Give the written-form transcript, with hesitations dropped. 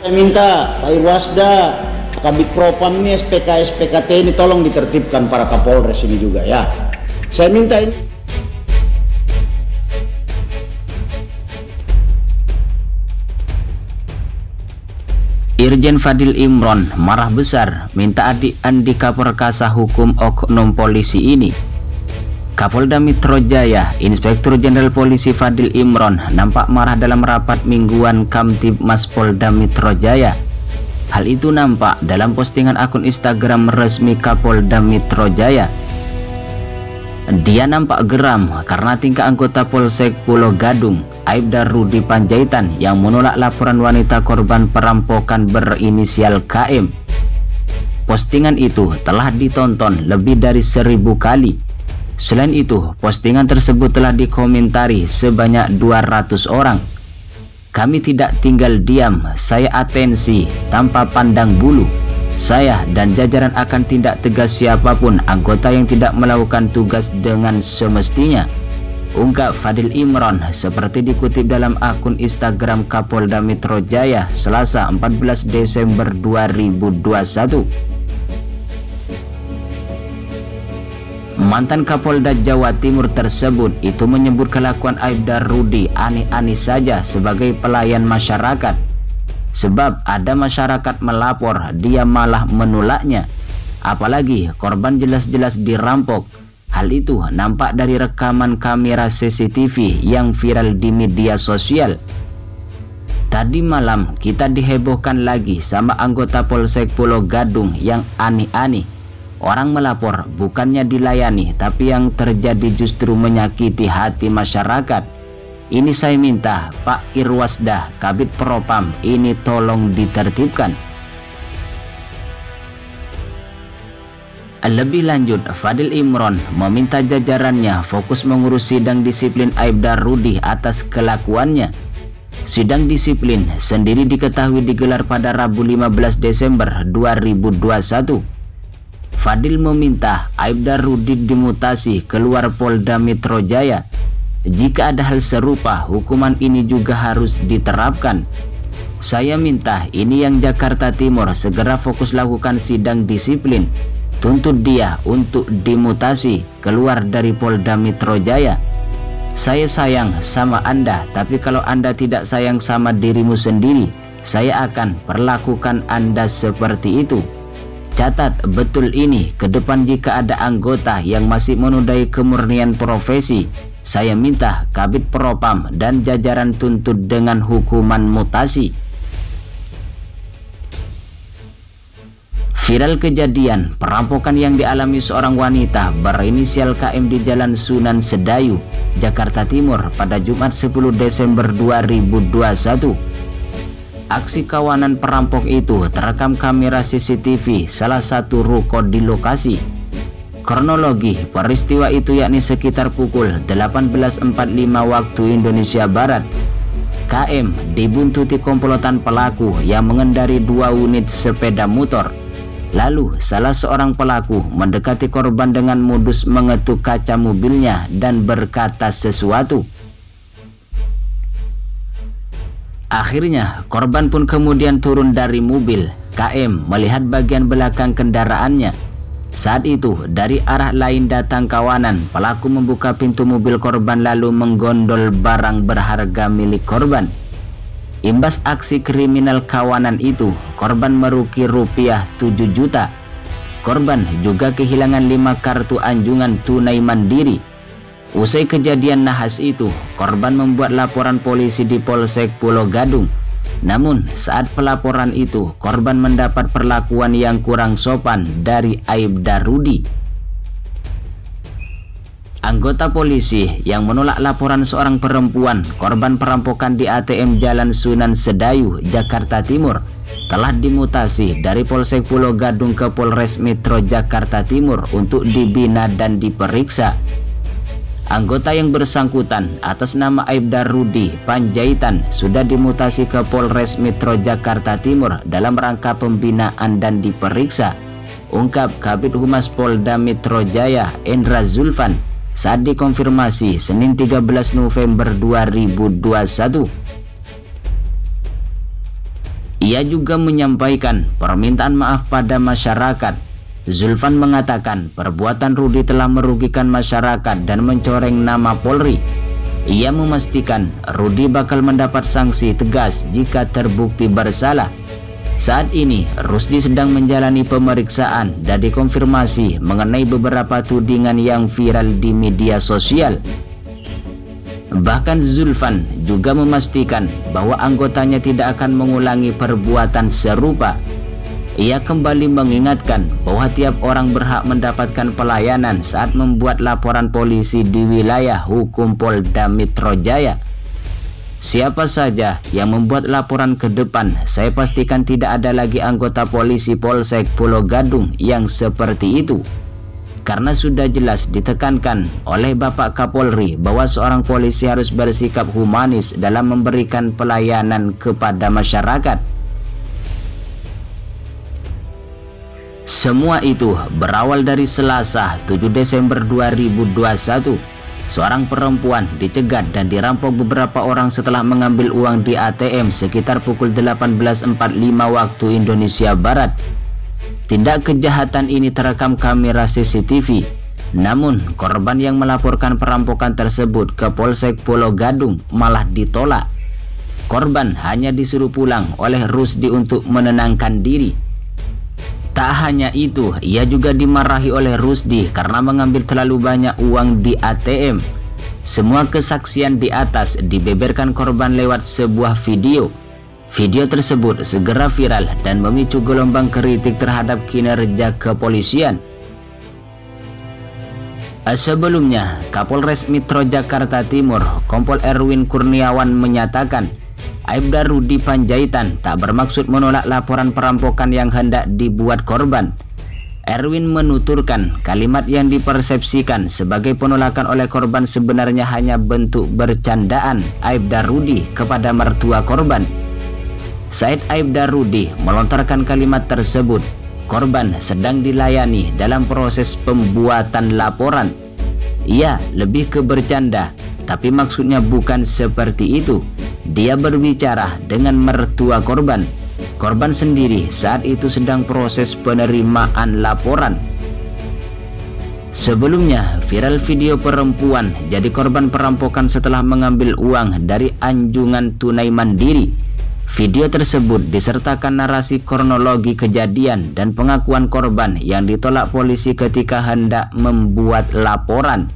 Saya minta Pak Irwasda, Kabid Propam ini, SPK, SPKT ini tolong ditertibkan para Kapolres ini juga ya. Saya minta ini. Irjen Fadil Imron marah besar minta adik Andika Perkasa hukum oknum polisi ini. Kapolda Metro Jaya, Inspektur Jenderal Polisi Fadil Imron nampak marah dalam rapat mingguan Kamtibmas Polda Metro Jaya. Hal itu nampak dalam postingan akun Instagram resmi Kapolda Metro Jaya. Dia nampak geram karena tingkah anggota Polsek Pulau Gadung, Aibda Rudi Panjaitan, yang menolak laporan wanita korban perampokan berinisial KM. Postingan itu telah ditonton lebih dari 1000 kali. Selain itu, postingan tersebut telah dikomentari sebanyak 200 orang. Kami tidak tinggal diam, saya atensi tanpa pandang bulu. Saya dan jajaran akan tindak tegas siapapun anggota yang tidak melakukan tugas dengan semestinya, ungkap Fadil Imron seperti dikutip dalam akun Instagram Kapolda Metro Jaya Selasa 14 Desember 2021. Mantan Kapolda Jawa Timur tersebut itu menyebut kelakuan Aibda Rudi aneh-aneh saja sebagai pelayan masyarakat. Sebab ada masyarakat melapor, dia malah menolaknya. Apalagi korban jelas-jelas dirampok. Hal itu nampak dari rekaman kamera CCTV yang viral di media sosial. Tadi malam kita dihebohkan lagi sama anggota Polsek Pulau Gadung yang aneh-aneh. Orang melapor bukannya dilayani, tapi yang terjadi justru menyakiti hati masyarakat. Ini saya minta Pak Irwasda, Kabid Propam, ini tolong ditertibkan. Lebih lanjut, Fadil Imron meminta jajarannya fokus mengurus sidang disiplin Aibda Rudi atas kelakuannya. Sidang disiplin sendiri diketahui digelar pada Rabu 15 Desember 2021. Fadil meminta Aibda Rudi dimutasi keluar Polda Metro Jaya. Jika ada hal serupa, hukuman ini juga harus diterapkan. Saya minta ini yang Jakarta Timur segera fokus lakukan sidang disiplin. Tuntut dia untuk dimutasi keluar dari Polda Metro Jaya. Saya sayang sama Anda, tapi kalau Anda tidak sayang sama dirimu sendiri, saya akan perlakukan Anda seperti itu. Catat betul ini, ke depan jika ada anggota yang masih menodai kemurnian profesi, saya minta Kabid Propam dan jajaran tuntut dengan hukuman mutasi. Viral kejadian perampokan yang dialami seorang wanita berinisial KM di Jalan Sunan Sedayu, Jakarta Timur pada Jumat 10 Desember 2021. Aksi kawanan perampok itu terekam kamera CCTV salah satu ruko di lokasi. Kronologi peristiwa itu yakni sekitar pukul 18.45 waktu Indonesia Barat. KM dibuntuti komplotan pelaku yang mengendari 2 unit sepeda motor. Lalu salah seorang pelaku mendekati korban dengan modus mengetuk kaca mobilnya dan berkata sesuatu. Akhirnya korban pun kemudian turun dari mobil. KM melihat bagian belakang kendaraannya. Saat itu dari arah lain datang kawanan. Pelaku membuka pintu mobil korban lalu menggondol barang berharga milik korban. Imbas aksi kriminal kawanan itu, korban merugi rupiah 7 juta. Korban juga kehilangan 5 kartu anjungan tunai mandiri. Usai kejadian nahas itu, korban membuat laporan polisi di Polsek Pulau Gadung. Namun saat pelaporan itu, korban mendapat perlakuan yang kurang sopan dari Aibda Rudi. Anggota polisi yang menolak laporan seorang perempuan korban perampokan di ATM Jalan Sunan Sedayu, Jakarta Timur telah dimutasi dari Polsek Pulau Gadung ke Polres Metro Jakarta Timur untuk dibina dan diperiksa. Anggota yang bersangkutan atas nama Aibda Rudi Panjaitan sudah dimutasi ke Polres Metro Jakarta Timur dalam rangka pembinaan dan diperiksa, ungkap Kabid Humas Polda Metro Jaya Endra Zulfan saat dikonfirmasi Senin 13 November 2021. Ia juga menyampaikan permintaan maaf pada masyarakat. Zulfan mengatakan perbuatan Rudi telah merugikan masyarakat dan mencoreng nama Polri. Ia memastikan Rudi bakal mendapat sanksi tegas jika terbukti bersalah. Saat ini Rusdi sedang menjalani pemeriksaan dan dikonfirmasi mengenai beberapa tudingan yang viral di media sosial. Bahkan Zulfan juga memastikan bahwa anggotanya tidak akan mengulangi perbuatan serupa. Ia kembali mengingatkan bahwa tiap orang berhak mendapatkan pelayanan saat membuat laporan polisi di wilayah hukum Polda Metro Jaya. Siapa saja yang membuat laporan ke depan, saya pastikan tidak ada lagi anggota polisi Polsek Pulau Gadung yang seperti itu. Karena sudah jelas ditekankan oleh Bapak Kapolri bahwa seorang polisi harus bersikap humanis dalam memberikan pelayanan kepada masyarakat. Semua itu berawal dari Selasa 7 Desember 2021. Seorang perempuan dicegat dan dirampok beberapa orang setelah mengambil uang di ATM sekitar pukul 18.45 waktu Indonesia Barat. Tindak kejahatan ini terekam kamera CCTV. Namun korban yang melaporkan perampokan tersebut ke Polsek Pulau Gadung malah ditolak. Korban hanya disuruh pulang oleh Rusdi untuk menenangkan diri. Tak hanya itu, ia juga dimarahi oleh Rusdi karena mengambil terlalu banyak uang di ATM. Semua kesaksian di atas dibeberkan korban lewat sebuah video. Video tersebut segera viral dan memicu gelombang kritik terhadap kinerja kepolisian. Sebelumnya, Kapolres Metro Jakarta Timur, Kompol Erwin Kurniawan menyatakan, Aibda Rudi Panjaitan tak bermaksud menolak laporan perampokan yang hendak dibuat korban. Erwin menuturkan kalimat yang dipersepsikan sebagai penolakan oleh korban sebenarnya hanya bentuk bercandaan Aibda Rudi kepada mertua korban. Saat Aibda Rudi melontarkan kalimat tersebut, korban sedang dilayani dalam proses pembuatan laporan. Ia lebih ke bercanda, tapi maksudnya bukan seperti itu. Dia berbicara dengan mertua korban. Korban sendiri saat itu sedang proses penerimaan laporan. Sebelumnya, viral video perempuan jadi korban perampokan setelah mengambil uang dari anjungan tunai mandiri. Video tersebut disertakan narasi kronologi kejadian dan pengakuan korban yang ditolak polisi ketika hendak membuat laporan.